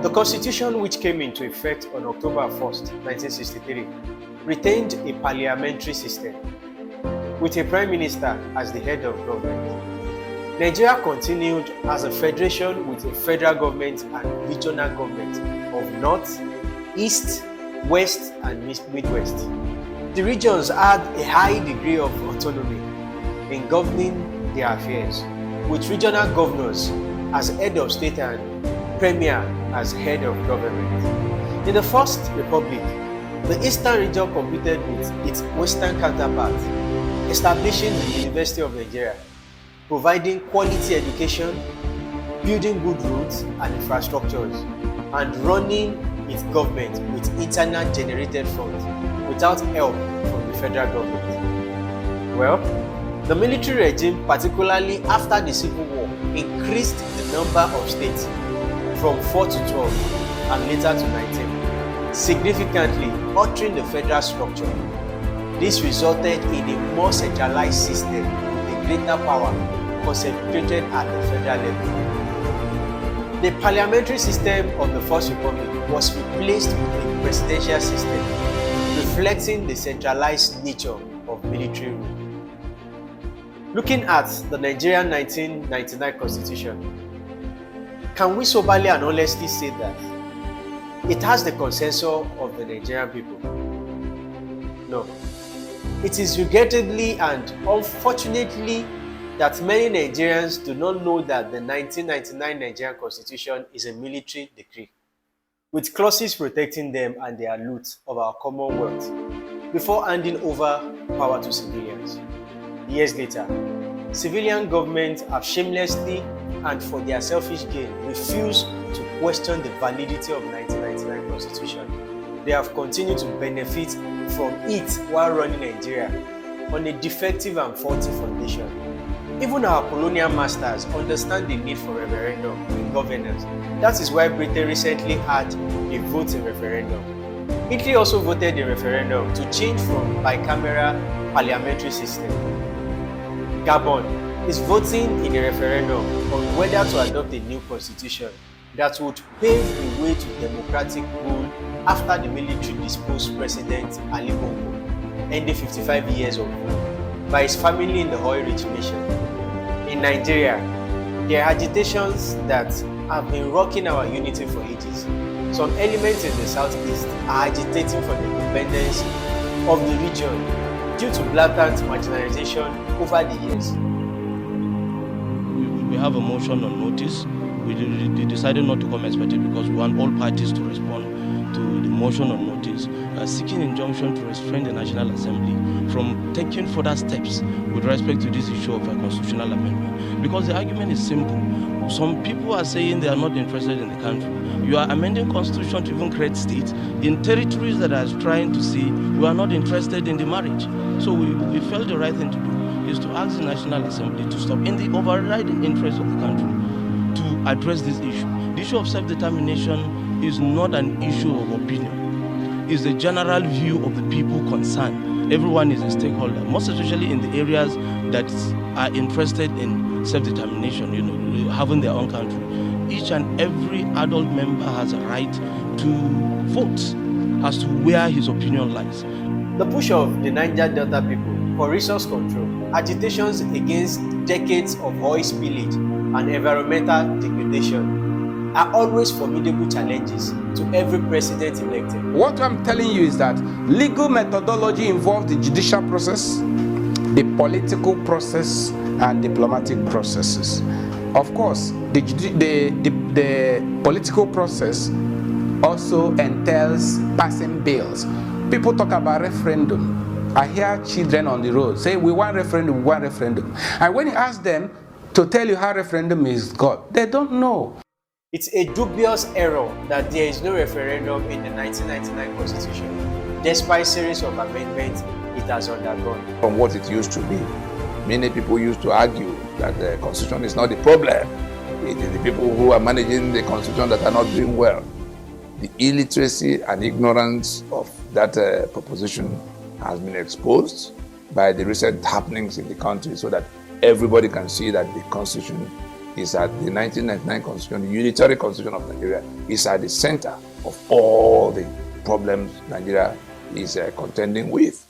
The Constitution, which came into effect on October 1st, 1963, retained a parliamentary system, with a prime minister as the head of government. Nigeria continued as a federation with a federal government and regional government of North, East, West, and Midwest. The regions had a high degree of autonomy in governing their affairs, with regional governors as head of state and premier as head of government. In the First Republic, the Eastern region competed with its Western counterpart, establishing the University of Nigeria, providing quality education, building good roads and infrastructures, and running its government with internal generated funds without help from the federal government. Well, the military regime, particularly after the Civil War, increased the number of states from 4 to 12 and later to 19, significantly altering the federal structure. This resulted in a more centralized system with a greater power concentrated at the federal level. The parliamentary system of the First Republic was replaced with a presidential system, reflecting the centralized nature of military rule. Looking at the Nigerian 1999 Constitution, can we soberly and honestly say that it has the consensus of the Nigerian people? No. It is regrettably and unfortunately that many Nigerians do not know that the 1999 Nigerian Constitution is a military decree, with clauses protecting them and their loot of our commonwealth before handing over power to civilians. Years later, civilian governments have shamelessly and for their selfish gain refused to question the validity of the 1999 Constitution. They have continued to benefit from it while running Nigeria on a defective and faulty foundation. Even our colonial masters understand the need for referendum in governance. That is why Britain recently had a vote in referendum. Italy also voted in referendum to change from bicameral parliamentary system. Gabon is voting in a referendum on whether to adopt a new constitution that would pave the way to democratic rule after the military disposed President Ali Bongo, ending 55 years of rule, by his family in the oil-rich nation. In Nigeria, there are agitations that have been rocking our unity for ages. Some elements in the southeast are agitating for the independence of the region due to blatant marginalization over the years. We have a motion on notice. We decided not to come expected because we want all parties to respond to the motion on notice, seeking injunction to restrain the National Assembly from taking further steps with respect to this issue of a constitutional amendment. Because the argument is simple. Some people are saying they are not interested in the country. You are amending constitution to even create states in territories that are trying to say we are not interested in the marriage. So we felt the right thing to do is to ask the National Assembly to stop in the overriding interest of the country to address this issue. The issue of self-determination is not an issue of opinion. It's the general view of the people concerned. Everyone is a stakeholder, most especially in the areas that are interested in self-determination, having their own country. Each and every adult member has a right to vote as to where his opinion lies. The push of the Niger Delta people for resource control, agitations against decades of oil spillage and environmental degradation are always formidable challenges to every president elected. What I'm telling you is that legal methodology involves the judicial process, the political process, and diplomatic processes. Of course, the political process also entails passing bills. People talk about referendum. I hear children on the road say, we want referendum, we want referendum. And when you ask them to tell you how referendum is got, they don't know. It's a dubious error that there is no referendum in the 1999 Constitution, despite a series of amendments it has undergone. From what it used to be, many people used to argue that the Constitution is not the problem. It is the people who are managing the Constitution that are not doing well. The illiteracy and ignorance of that proposition has been exposed by the recent happenings in the country so that everybody can see that the Constitution is at the 1999 constitution, the unitary constitution of Nigeria, is at the center of all the problems Nigeria is contending with.